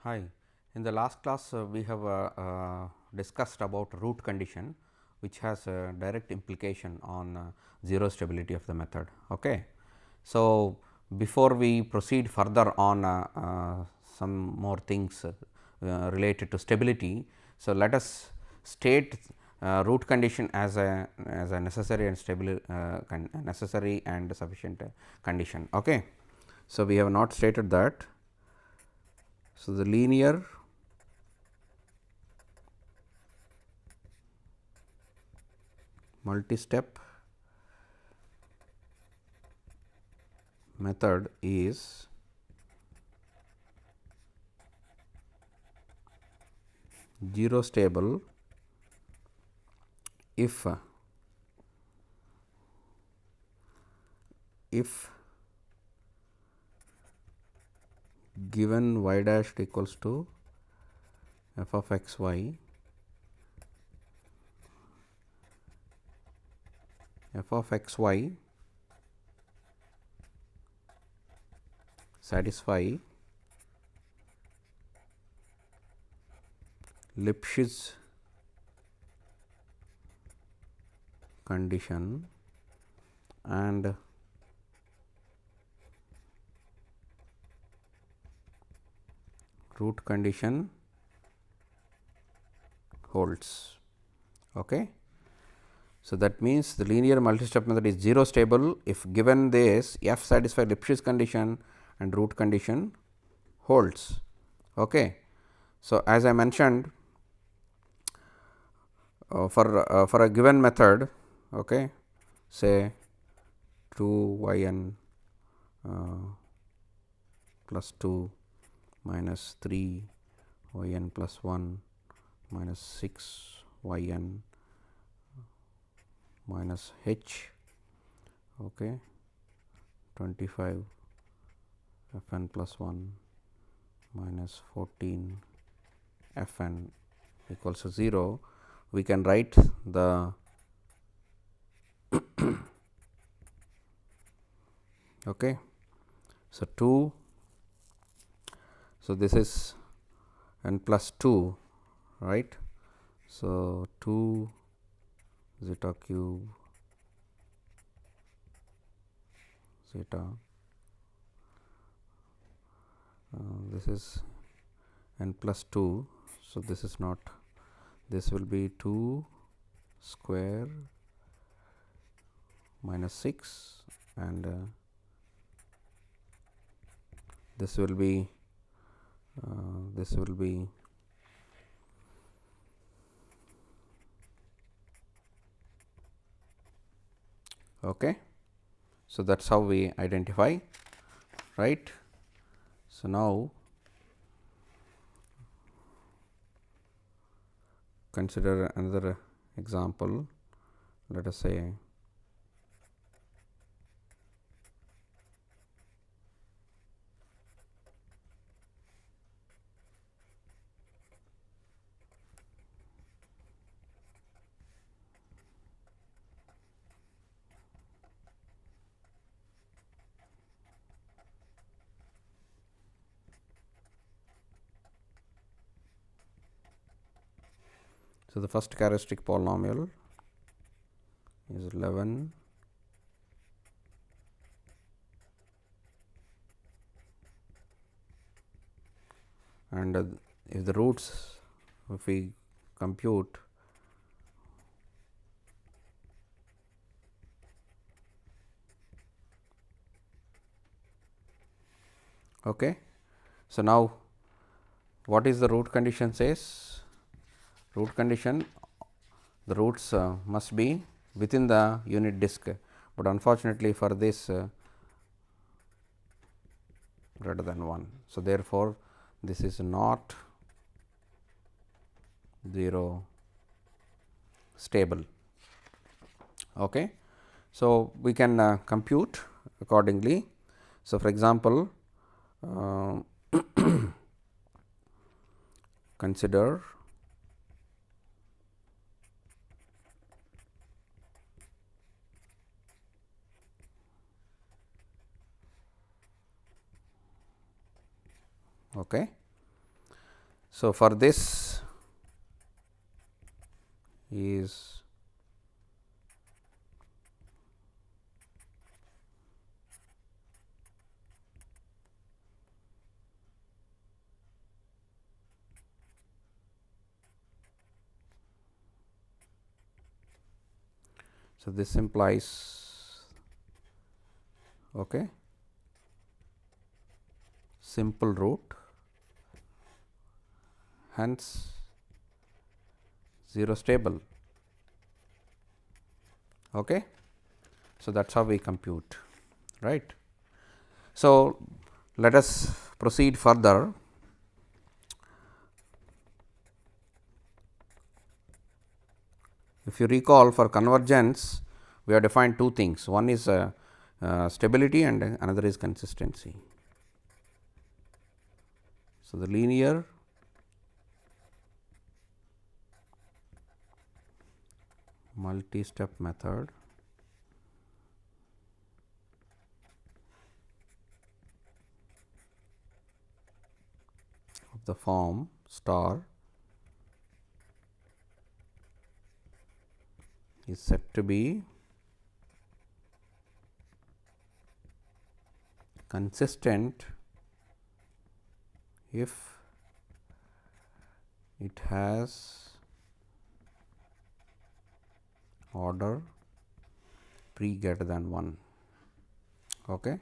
Hi, in the last class we have discussed about root condition, which has a direct implication on zero stability of the method. Okay. So, before we proceed further on some more things related to stability. So, let us state root condition as a necessary and stable necessary and sufficient condition. Okay. So, we have not stated that. So, the linear multi-step method is zero stable if given y dash equals to f of x y, f of x y satisfy Lipschitz condition and root condition holds. Okay. So, that means the linear multi-step method is zero stable if given this f satisfy Lipschitz condition and root condition holds. Okay. So, as I mentioned, for a given method, okay, say 2 y n plus 2 minus 3 y n plus 1 minus 6 y n minus h, okay, 25 f n plus 1 minus 14 f n equals to 0, we can write the okay. So, 2, so this is n plus 2, right. So, 2 zeta cube zeta, this is n plus 2. So, this is not, this will be 2 square minus 6 and this will be okay. So, that is how we identify, right. So, now consider another example. Let us say so, the first characteristic polynomial is 11 and if the roots, if we compute okay. So, now what is the root condition says? Root condition, the roots must be within the unit disk, but unfortunately for this greater than 1. So, therefore, this is not 0 stable. Okay. So, we can compute accordingly. So, for example, consider okay. So, for this is so this implies simple root, hence 0 stable. Okay. So, that is how we compute, right. So, let us proceed further. If you recall, for convergence we have defined two things, one is stability and another is consistency. So, the linear multi-step method of the form star is said to be consistent if it has order pre greater than 1. Okay.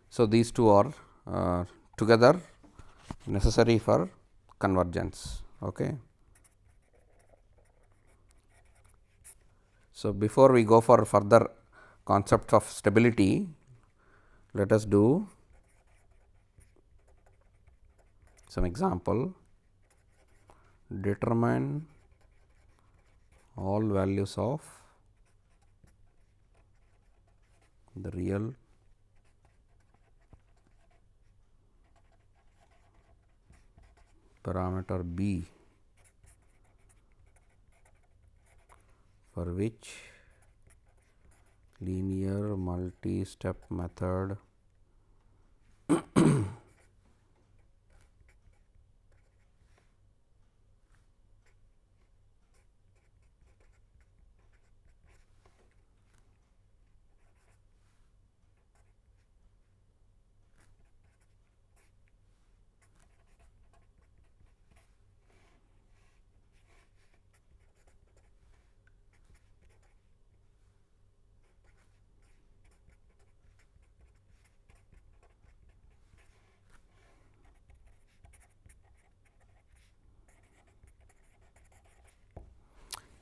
So, these two are together necessary for convergence. Okay. So, before we go for further concept of stability, let us do some example. Determine all values of the real parameter B for which linear multi-step method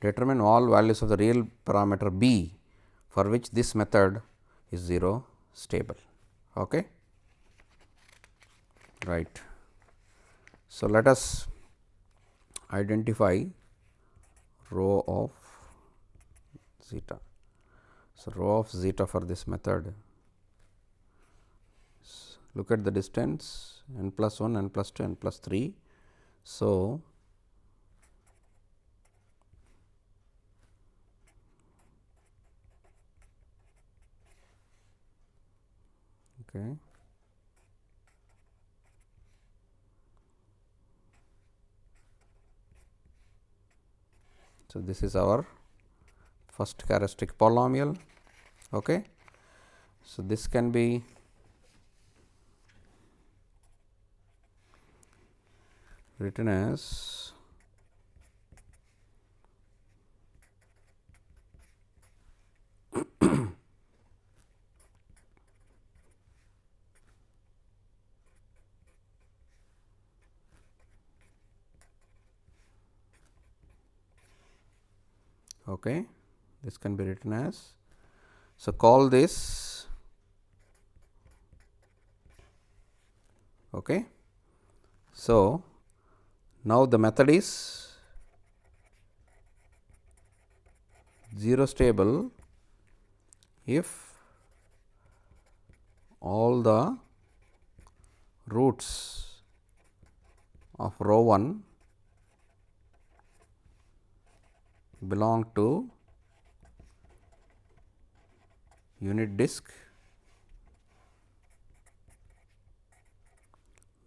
determine all values of the real parameter B for which this method is 0 stable. Okay. Right. So, let us identify rho of zeta. So, rho of zeta for this method, look at the distance n plus 1, n plus 2, n plus 3. So, okay. So, this is our first characteristic polynomial. Okay. So, this can be written as okay. This can be written as, so call this okay. So, now the method is 0 stable if all the roots of rho 1 belong to unit disk,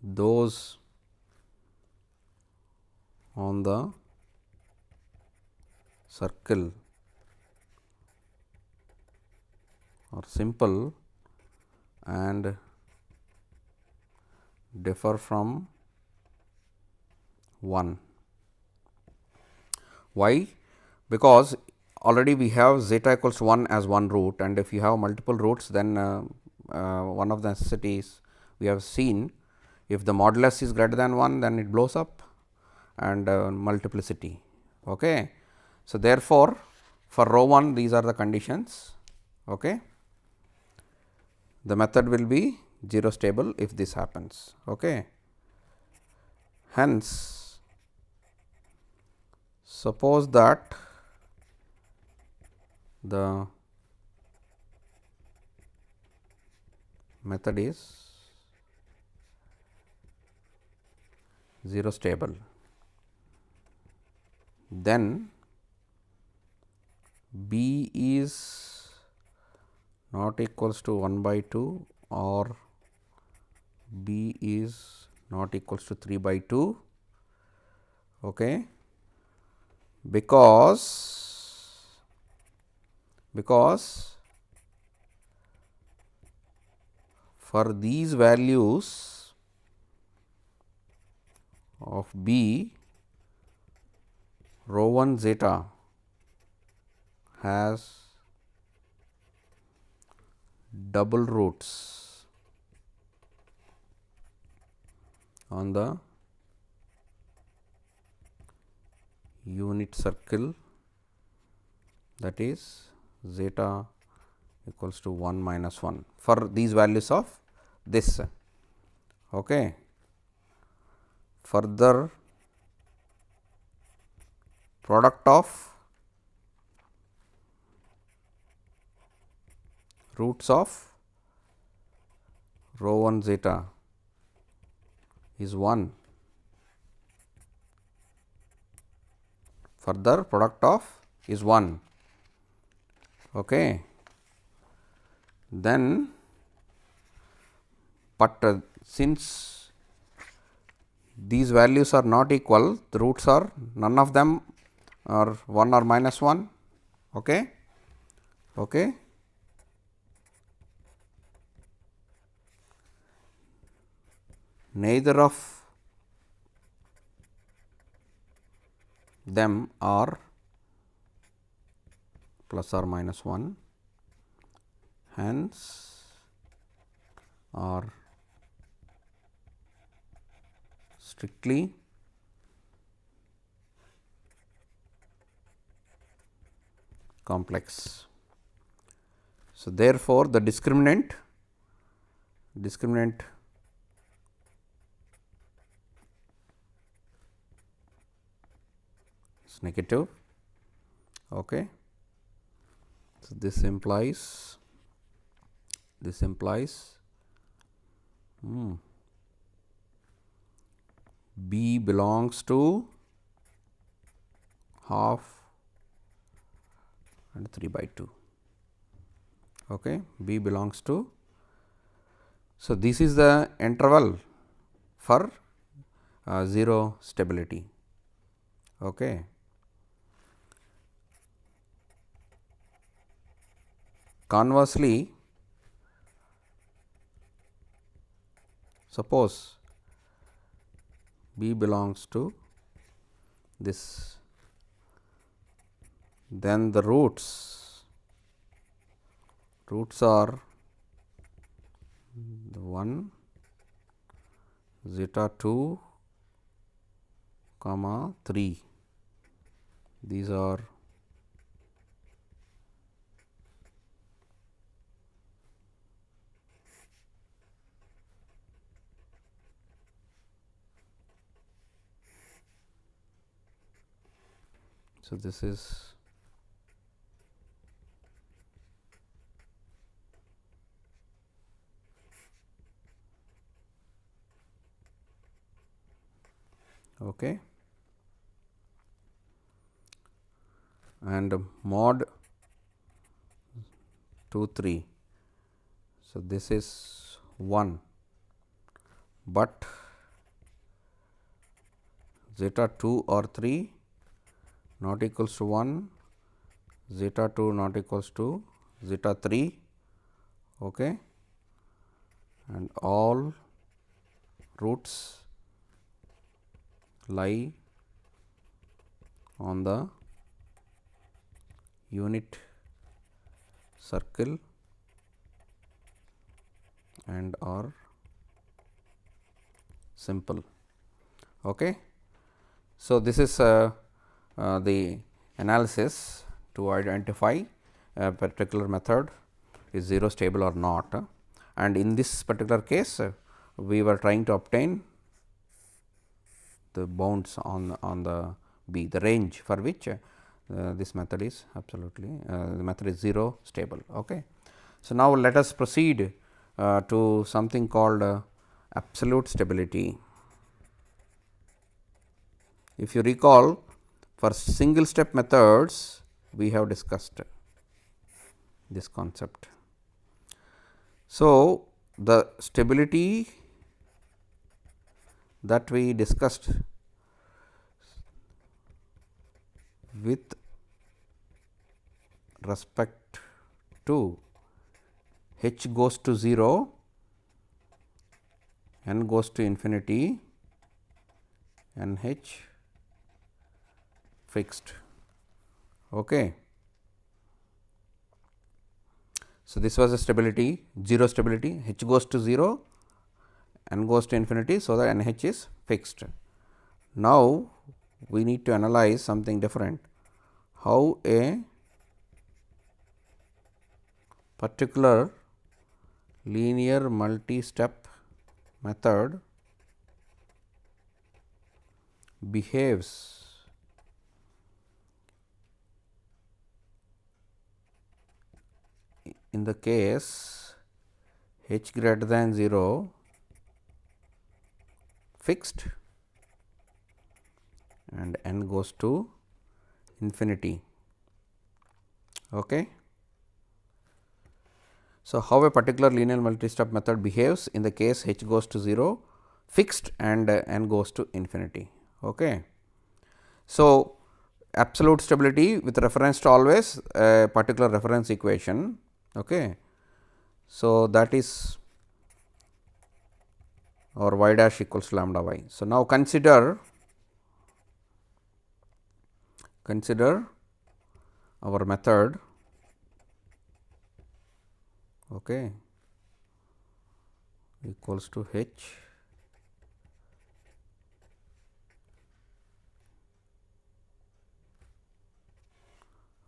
those on the circle are simple and differ from 1. Why? Because already we have zeta equals to 1 as one root, and if you have multiple roots, then one of the necessities we have seen, if the modulus is greater than 1, then it blows up, and multiplicity. Okay. So, therefore, for rho 1 these are the conditions. Okay. The method will be 0 stable if this happens. Okay. Hence, suppose that the method is 0 stable, then B is not equals to 1 by 2 or B is not equals to 3 by 2, okay, because for these values of B, rho 1 zeta has double roots on the unit circle, that is zeta equals to 1 minus 1 for these values of this. Okay. Further, product of roots of rho 1 zeta is 1. Further, product of is 1. Okay. Then, but since these values are not equal, the roots are none of them are 1 or minus 1. Okay. Okay. Neither of them are plus or minus 1, hence are strictly complex. So, therefore, the discriminant is negative. Okay. So, this implies B belongs to half and 3 by 2. Okay. B belongs to. So, this is the interval for 0 stability. Okay. Conversely, suppose B belongs to this, then the roots are the 1 zeta 2 comma 3. These are so this is okay, and mod 2 3. So, this is 1, but zeta 2 or 3 not equals to 1, zeta 2 not equals to zeta 3, okay, and all roots lie on the unit circle and are simple. Okay. So, this is the analysis to identify a particular method is 0 stable or not, and in this particular case we were trying to obtain the bounds on the B, the range for which this method is absolutely the method is 0 stable. Okay. So, now let us proceed to something called absolute stability. If you recall, for single step methods we have discussed this concept. So, the stability that we discussed with respect to h goes to 0, n goes to infinity, and h fixed. Okay. So, this was a stability 0 stability, h goes to 0, n goes to infinity. So, the n h is fixed. Now, we need to analyze something different, how a particular linear multi-step method behaves in the case h greater than 0 fixed and n goes to infinity. Okay. So, how a particular linear multi-step method behaves in the case h goes to 0 fixed and n goes to infinity. Okay. So, absolute stability with reference to always a particular reference equation. Okay. So, that is or y dash equals to lambda y. So, now consider our method, okay, equals to h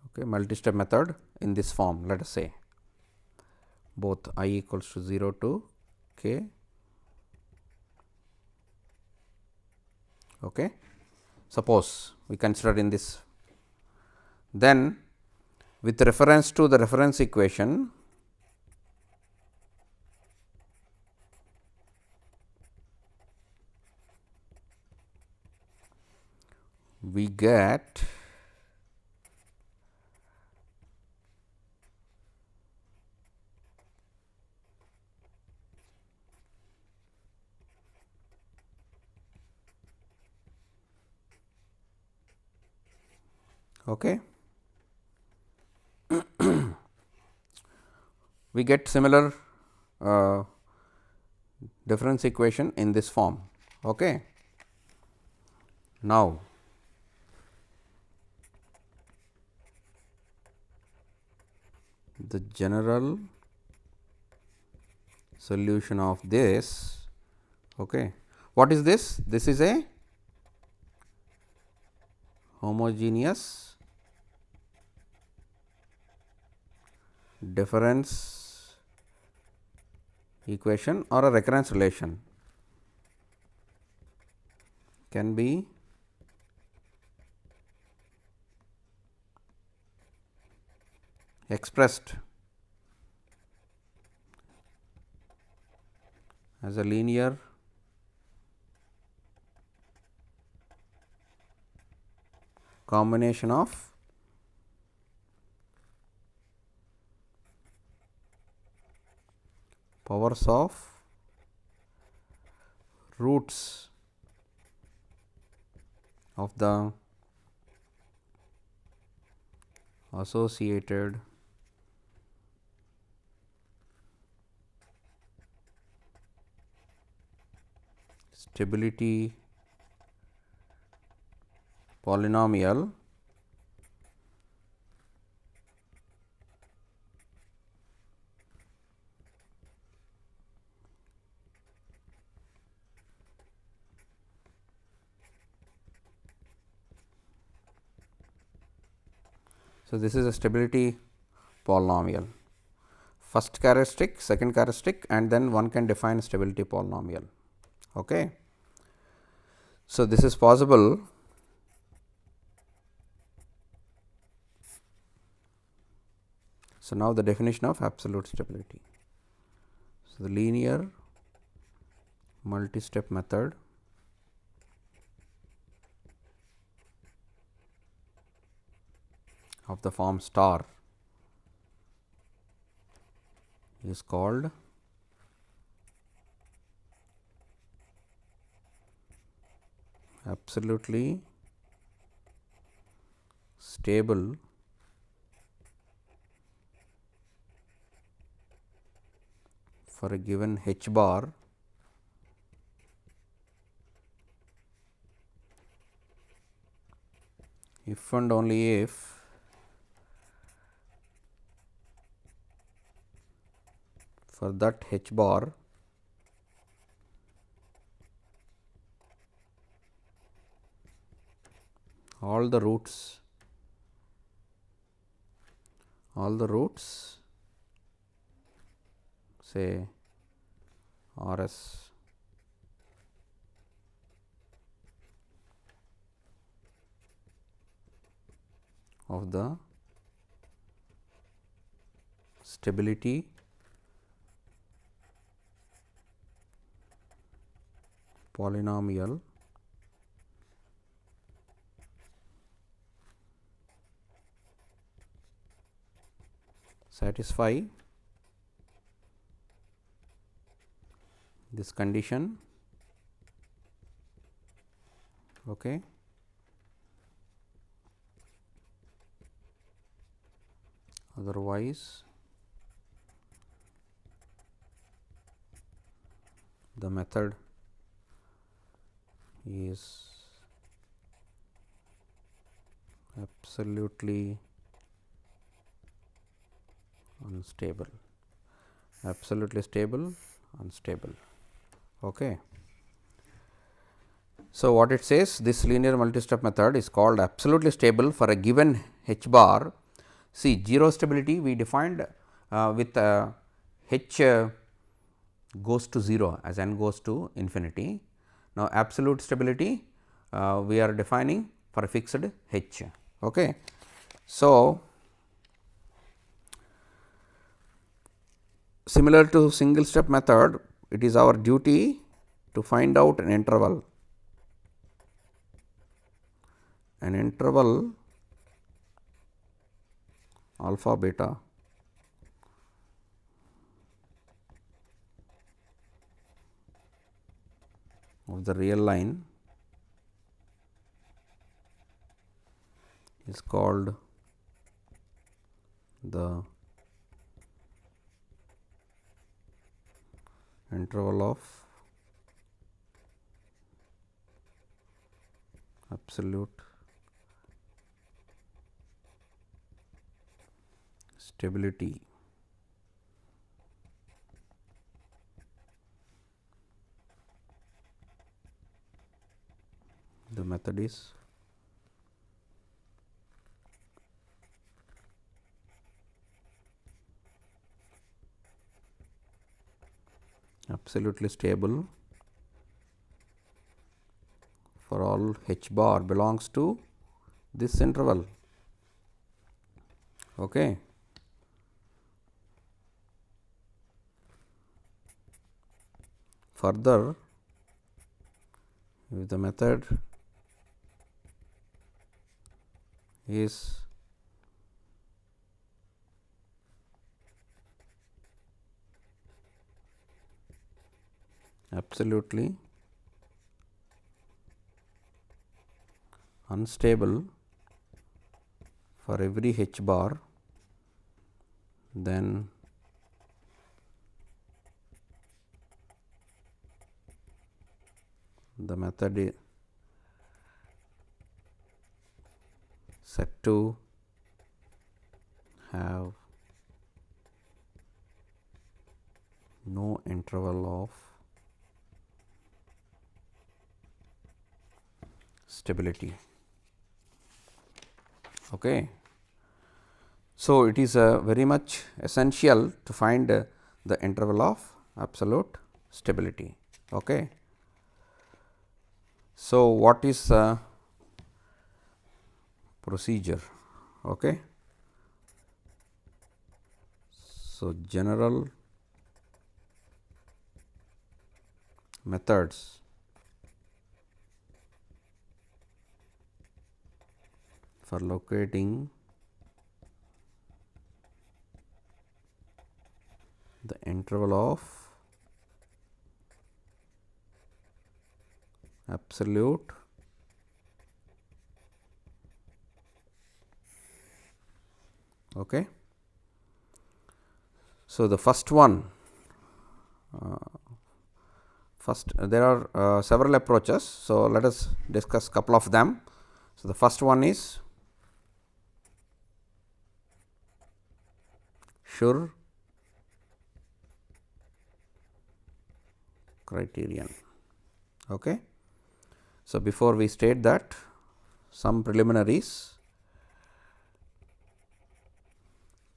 okay, multi-step method in this form. Let us say both I equals to 0 to k. Okay. Suppose we consider in this, then with reference to the reference equation, we get okay. We get similar difference equation in this form. Okay. Now, the general solution of this, okay, what is this? This is a homogeneous difference equation or a recurrence relation, can be expressed as a linear combination of powers of roots of the associated stability polynomial So, this is a stability polynomial, first characteristic, second characteristic, and then one can define stability polynomial. Okay. So, this is possible So, now the definition of absolute stability. So, the linear multi-step method of the form star is called absolutely stable for a given h bar if and only if for that h bar all the roots say R s of the stability polynomial satisfy this condition. Okay. Otherwise, the method is absolutely unstable, unstable. Okay. So, what it says, this linear multi-step method is called absolutely stable for a given h bar. See, 0 stability we defined with h goes to 0 as n goes to infinity. Now, absolute stability we are defining for a fixed h. Okay. So, similar to single step method, it is our duty to find out an interval alpha beta of the real line is called the interval of absolute stability. The method is absolutely stable for all h bar belongs to this interval. Okay. Further, if the method is absolutely unstable for every h bar, then the method is said to have no interval of stability. Okay. So, it is very much essential to find the interval of absolute stability. Okay. So, what is procedure? Okay. So, general methods for locating the interval of absolute okay. So, the first one there are several approaches. So, let us discuss couple of them. So, the first one is sure criterion. Okay. So, before we state that, some preliminaries.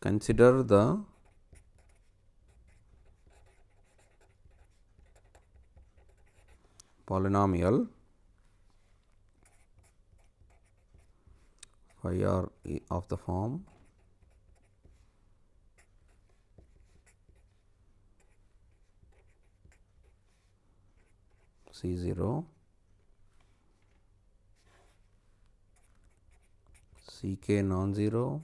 Consider the polynomial phi r of the form C0 Ck non-zero,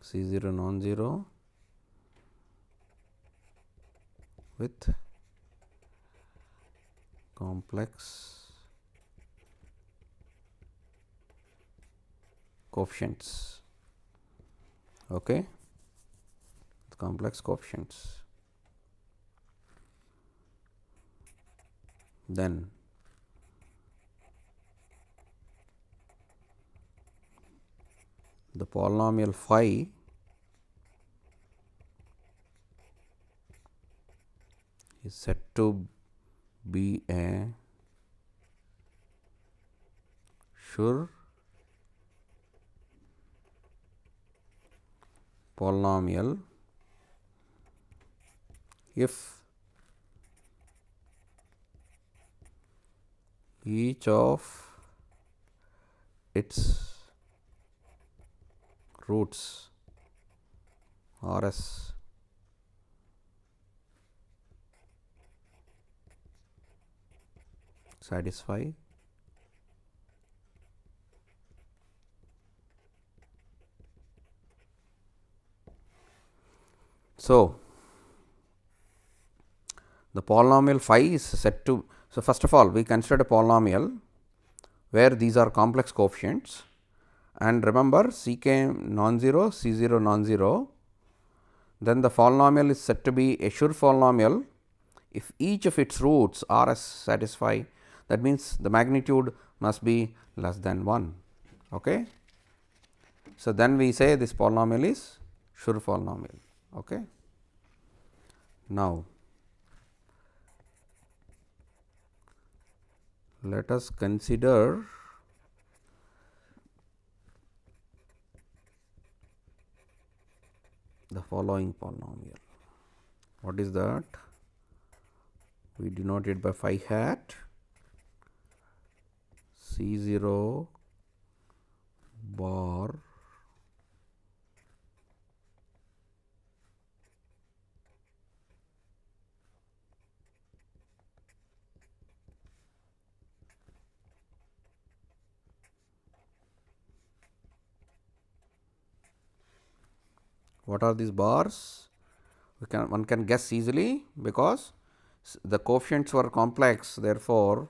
C0 non-zero with complex coefficients. Okay. Complex coefficients. Then the polynomial phi is said to be a sure polynomial if each of its roots Rs satisfy so the polynomial phi is set to. So, first of all we consider a polynomial where these are complex coefficients, and remember Ck non-zero, C0 non-zero, then the polynomial is said to be a sure polynomial if each of its roots Rs satisfy, that means the magnitude must be less than 1. Okay. So, then we say this polynomial is sure polynomial. Okay. Now, let us consider the following polynomial. What is that? We denote it by phi hat C0 bar What are these bars? One can guess easily because the coefficients were complex, therefore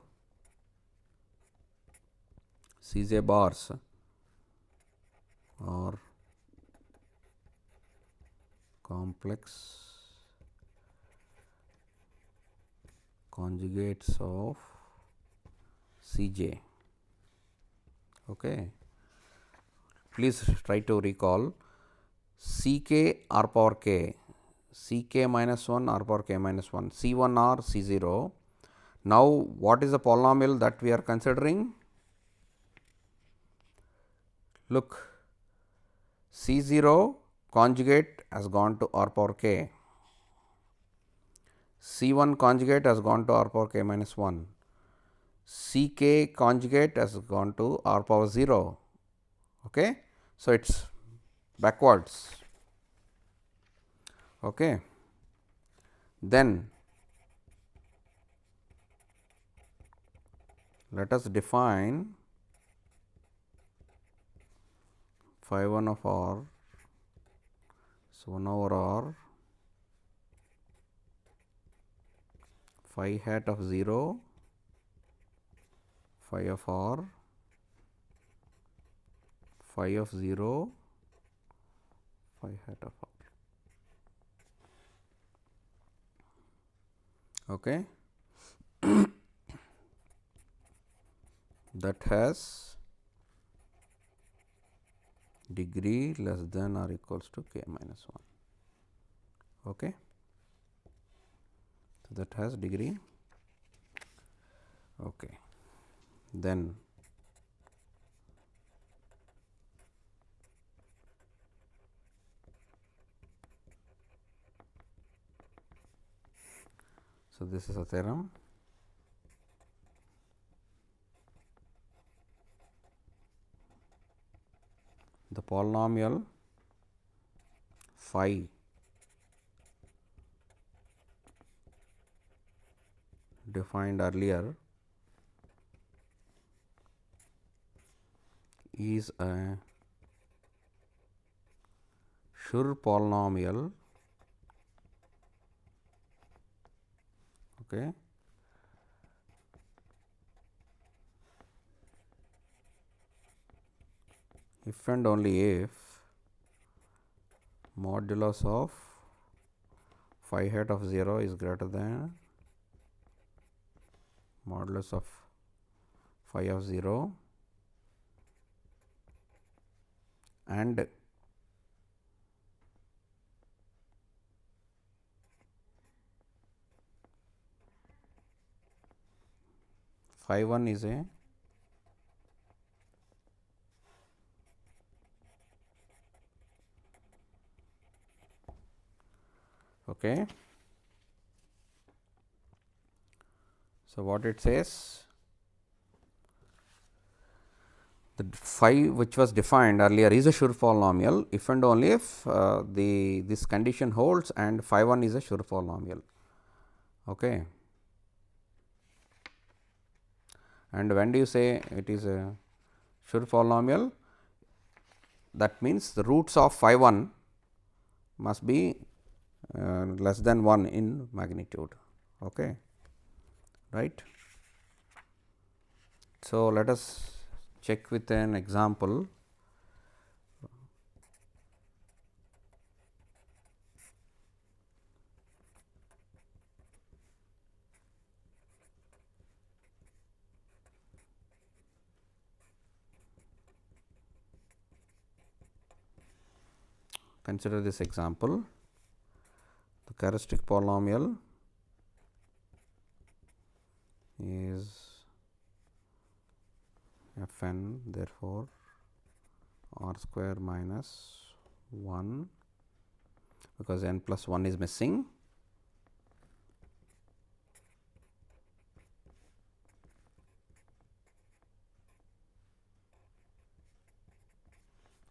Cj bars are complex conjugates of Cj. Okay. Please try to recall Ck r power k, Ck minus 1 r power k minus 1, C1 or C0. Now, what is the polynomial that we are considering? Look, C0 conjugate has gone to r power k, C1 conjugate has gone to r power k minus 1, Ck conjugate has gone to r power 0. Okay. So, it is backwards. Okay. Then let us define phi 1 of r, so 1 over r, phi hat of 0, phi of r, phi of 0, phi hat of r. Okay. That has degree less than or equals to k minus 1. Okay. So, that has degree. Okay. Then so, this is a theorem. The polynomial phi defined earlier is a Schur polynomial, okay, if and only if modulus of phi hat of 0 is greater than modulus of phi of 0 and phi 1 is a okay. So, what it says, the phi which was defined earlier is a Schur polynomial if and only if this condition holds and phi 1 is a Schur polynomial. Okay. And when do you say it is a Schur polynomial? That means, the roots of phi 1 must be less than 1 in magnitude. Okay. Right. So, let us check with an example. Consider this example. The characteristic polynomial is f n, therefore, r square minus 1, because n plus 1 is missing.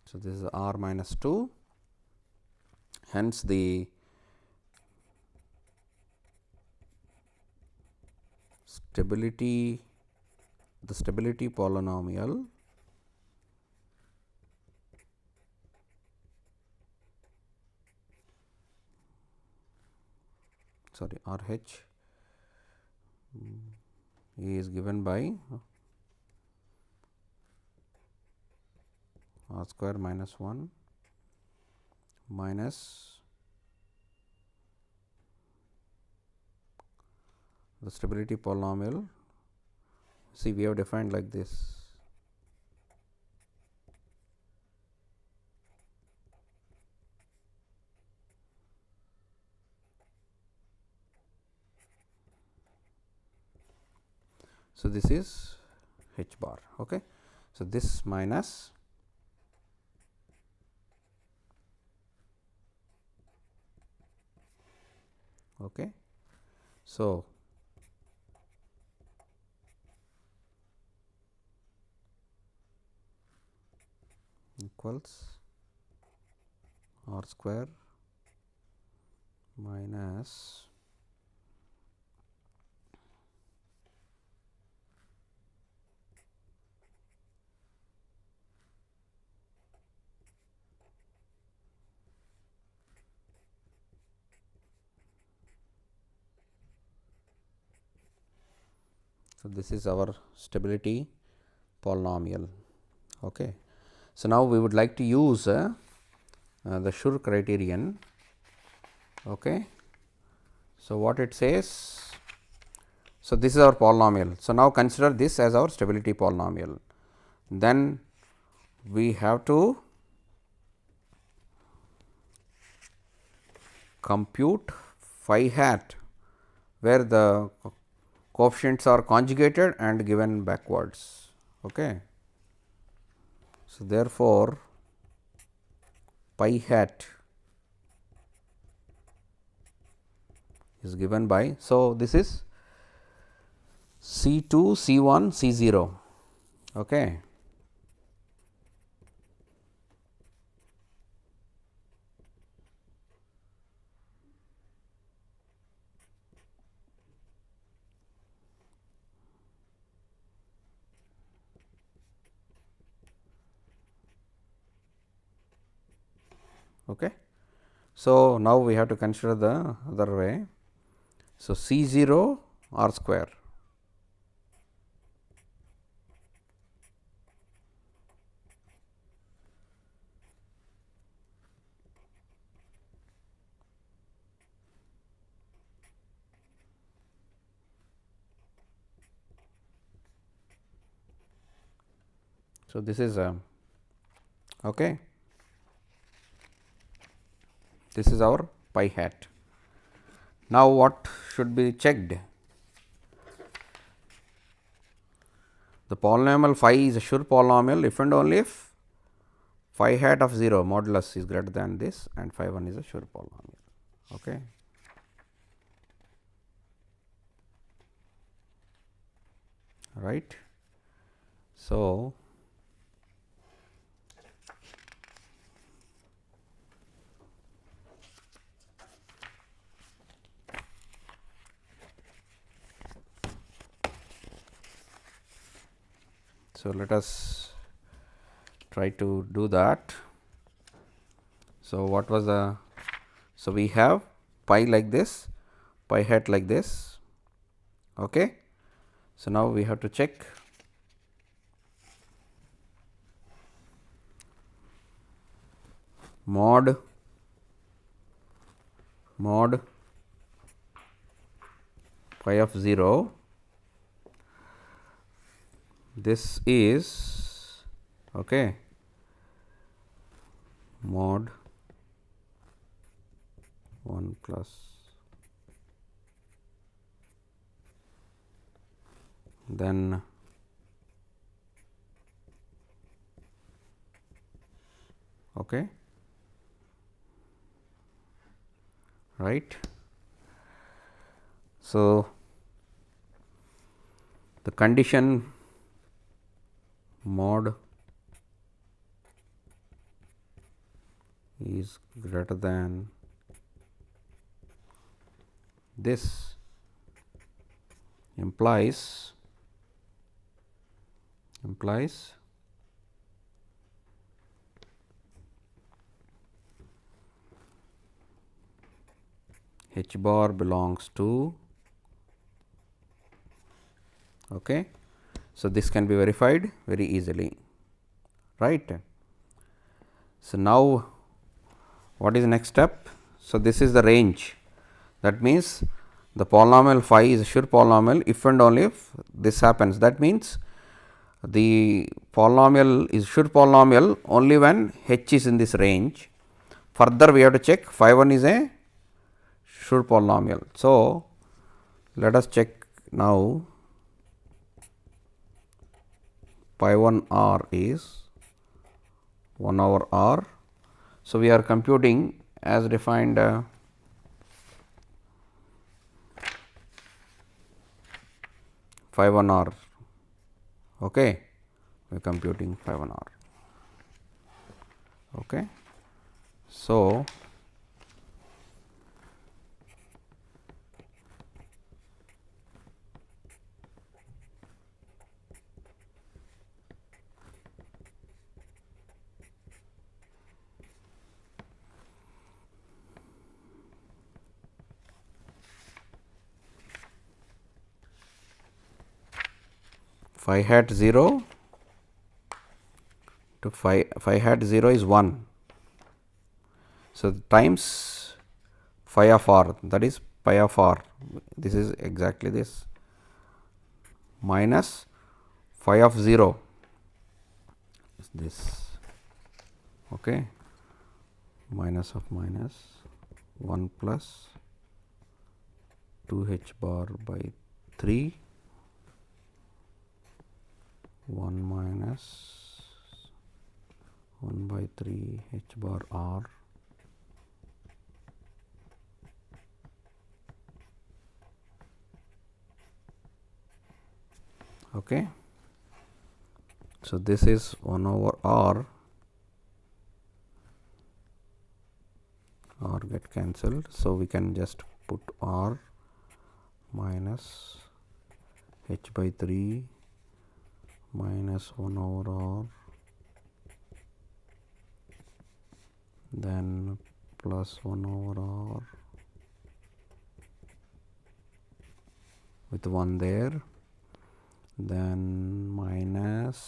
So, this is r minus 2, hence the stability polynomial R h is given by r square minus 1 minus the stability polynomial. See, we have defined like this. So, this is h bar. Okay. So, this minus okay. So, equals r square minus so this is our stability polynomial. Okay. So, now we would like to use the Schur criterion. Okay. So, what it says? So, this is our polynomial. So, now consider this as our stability polynomial. Then we have to compute phi hat, where the coefficients are conjugated and given backwards. Okay. So, therefore, pi hat is given by. So, this is C 2 C 1 C 0. Okay. Okay. So, now we have to consider the other way. So, C 0 r square. So, this is okay. This is our pi hat. Now, what should be checked? The polynomial phi is a Schur polynomial if and only if phi hat of 0 modulus is greater than this and phi 1 is a Schur polynomial. Okay. Right. So, let us try to do that. So, what was the, so we have pi like this, pi hat like this. Okay. So, now we have to check mod pi of 0. This is okay, mod 1 plus then okay, right. So, the condition mod is greater than this implies h bar belongs to okay. So, this can be verified very easily, right. So, now what is the next step? So, this is the range, that means the polynomial phi is a sure polynomial if and only if this happens. That means the polynomial is sure polynomial only when h is in this range. Further we have to check phi 1 is a sure polynomial. So, let us check now phi 1 r is 1 over r. So, we are computing as defined phi 1 r. Okay. We are computing phi 1 r. Okay. So, phi hat 0 to phi hat 0 is 1. So, times phi of r, that is pi of r, this is exactly this, minus phi of 0 is this, okay, minus of minus 1 plus 2 h bar by 3 1 minus 1 by 3 h bar r okay. So, this is 1 over r get cancelled. So, we can just put r minus h by 3 minus 1 over r then plus 1 over r with 1 there, then minus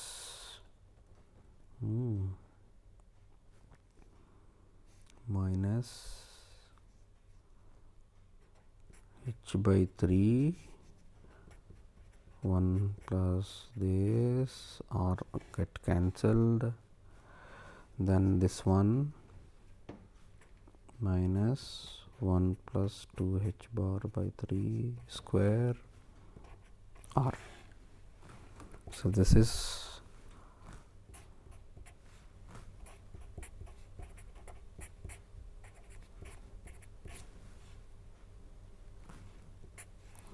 minus h by 3 1 plus this r get cancelled, then this one minus 1 plus 2 h bar by 3 square r. So, this is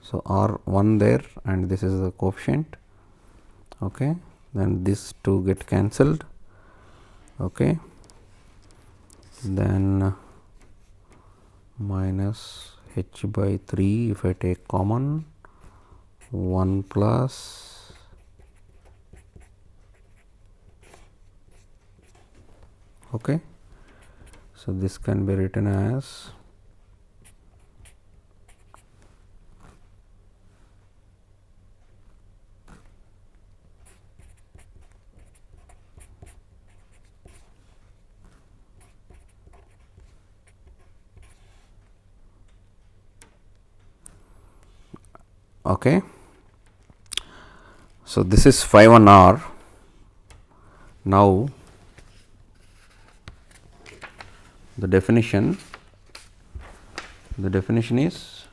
so r 1 there and this is the coefficient, okay. Then these two get cancelled, okay. Then minus h by 3 if I take common 1 plus okay. So, this can be written as okay. So, this is phi 1 r. Now, the definition is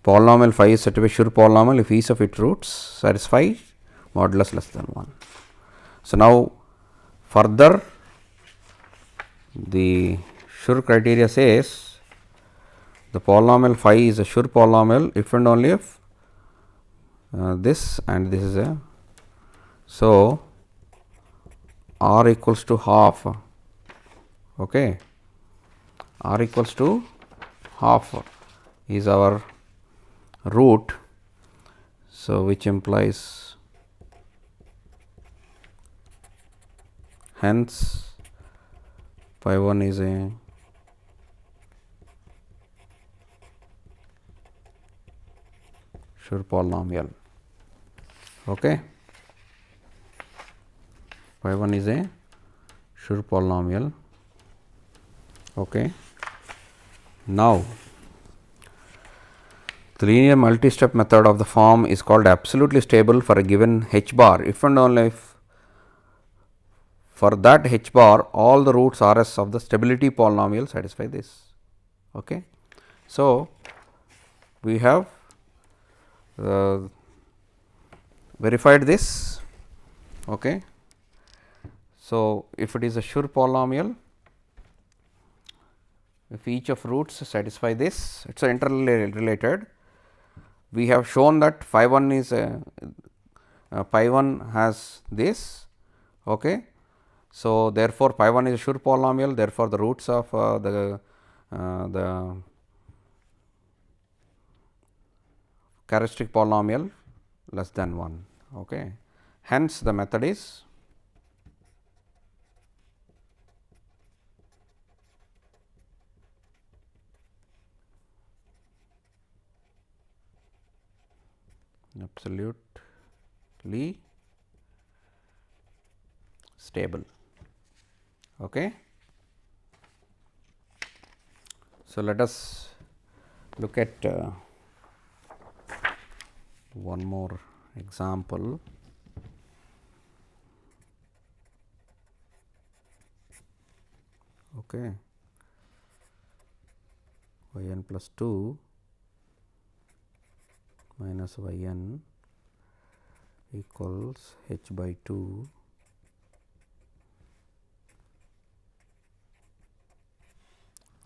polynomial phi is said to be sure polynomial if each of its roots satisfy modulus less than 1. So, now further the sure criteria says the polynomial phi is a sure polynomial if and only if this and this is a. So, r equals to half, okay. R equals to half is our root. So, which implies hence phi 1 is a sure polynomial, okay. Phi 1 is a sure polynomial. Okay. Now, the linear multi-step method of the form is called absolutely stable for a given h bar if and only if for that h bar all the roots R s of the stability polynomial satisfy this. Okay. So, we have verified this. Okay. So, if it is a sure polynomial, if each of roots satisfy this, it is interrelated. We have shown that phi 1 is phi 1 has this. Okay. So, therefore, phi 1 is a sure polynomial, therefore, the roots of the characteristic polynomial less than 1. Okay. Hence, the method is absolutely stable. Okay. So, let us look at one more example. Okay. Y n plus 2 minus y n equals h by 2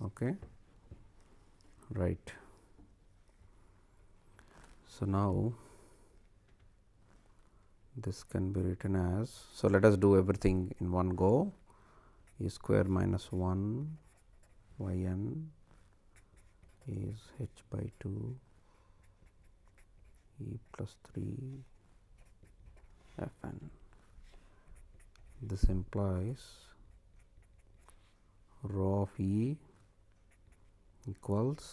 okay, right. So, now this can be written as, so let us do everything in one go. E square minus 1 y n is h by 2 e plus 3 f n. This implies rho of E equals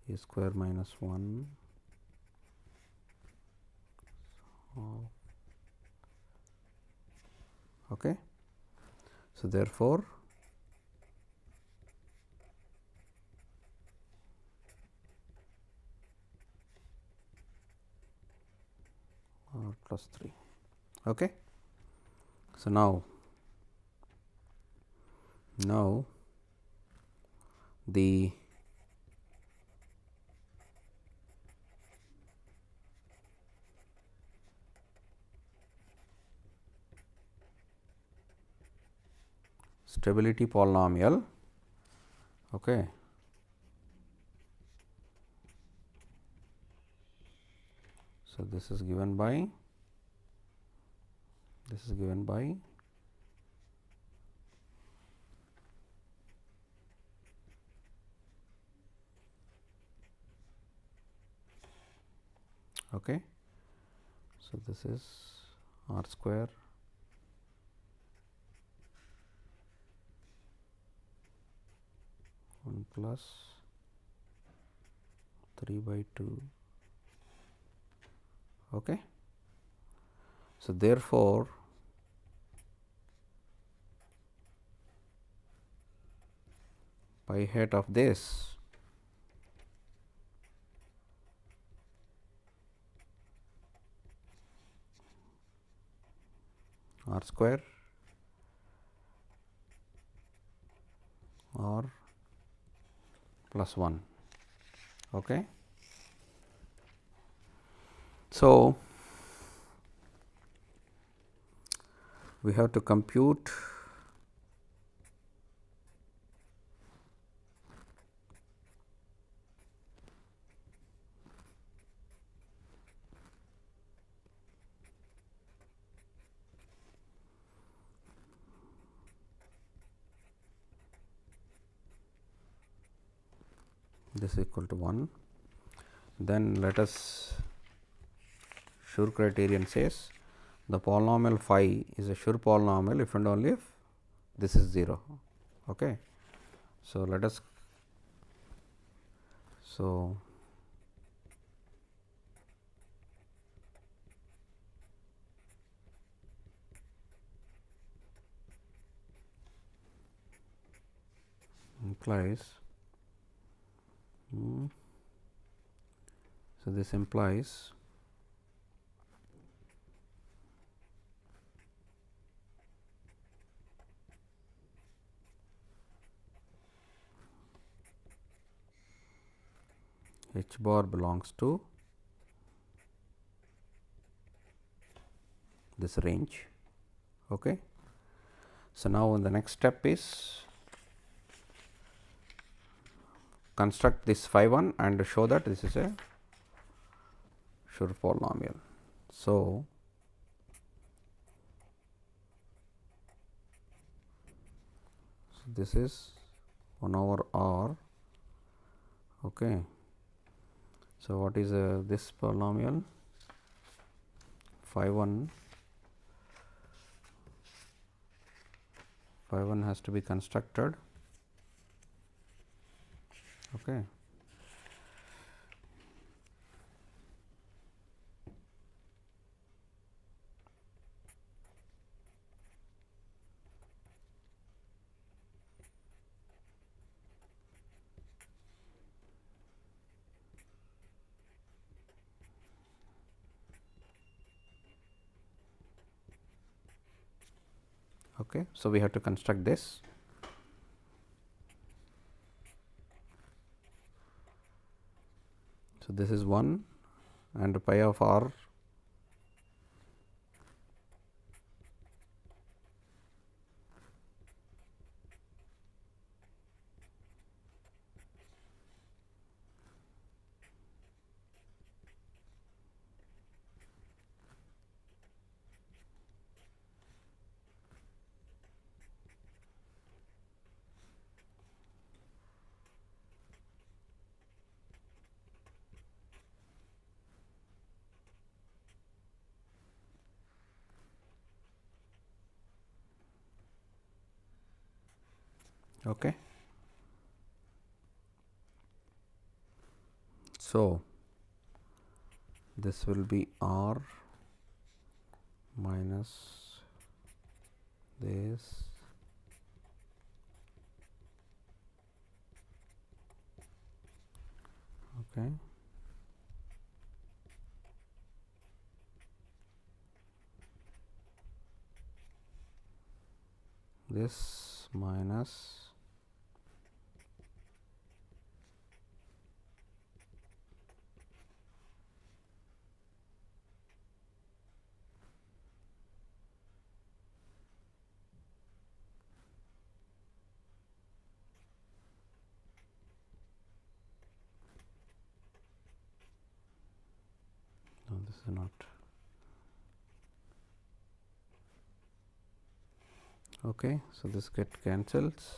E square minus 1 okay. So, therefore, R plus 3. Okay. So, now the stability polynomial. Okay. So, this is given by okay. So, this is r square one plus 3 by 2. Okay. So, therefore, pi hat of this r square or plus 1. Okay. So, we have to compute this is equal to 1. Then let us, sure criterion says the polynomial phi is a sure polynomial if and only if this is 0. Okay. So, let us, so implies so this implies H bar belongs to this range. Okay. So, now the next step is construct this phi 1 and show that this is a Schur polynomial. So, this is 1 over R. Okay. So, what is this polynomial? Phi 1 has to be constructed. Okay. Okay. So, we have to construct this. So, this is 1 and pi of R Okay. So, this will be R minus this okay. This minus no, this is not okay. So, this get cancels.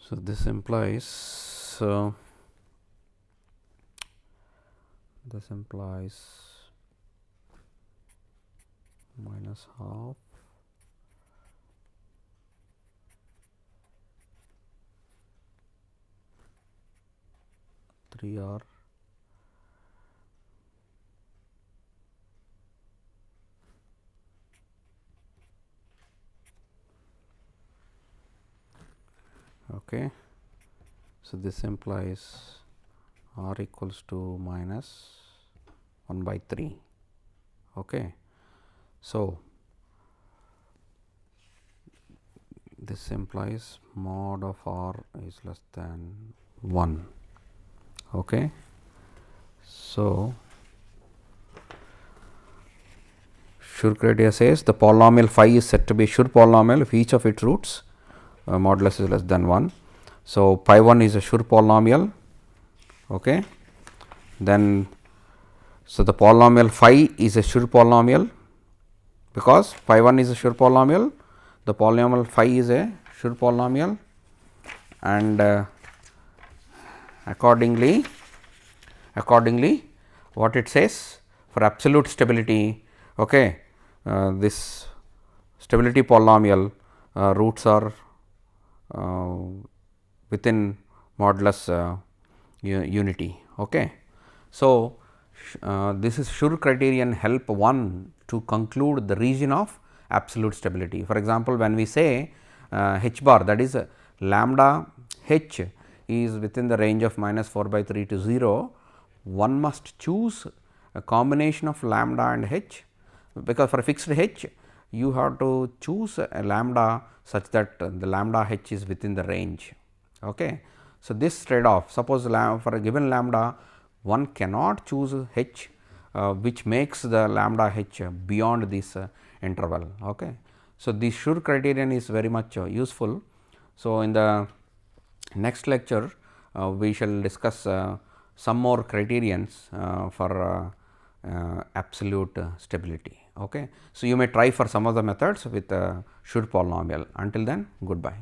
So, this implies minus half three R okay. So, this implies R equals to minus 1 by 3. Okay. So, this implies mod of R is less than 1. Okay. So, Schur criteria says the polynomial phi is said to be Schur polynomial if each of its roots modulus is less than 1. So, pi 1 is a Schur polynomial. Okay. Then, so the polynomial phi is a Schur polynomial because phi 1 is a Schur polynomial, the polynomial phi is a Schur polynomial, and accordingly what it says for absolute stability, okay, this stability polynomial roots are within modulus unity. Okay. So, this is sure criterion help one to conclude the region of absolute stability. For example, when we say h bar, that is lambda h is within the range of minus 4 by 3 to 0, one must choose a combination of lambda and h, because for a fixed h you have to choose a lambda such that the lambda h is within the range. Okay. So, this trade off, suppose for a given lambda one cannot choose h which makes the lambda h beyond this interval. Okay. So, this sure criterion is very much useful. So, in the next lecture we shall discuss some more criterions for absolute stability. Okay. So, you may try for some of the methods with sure polynomial. Until then, goodbye.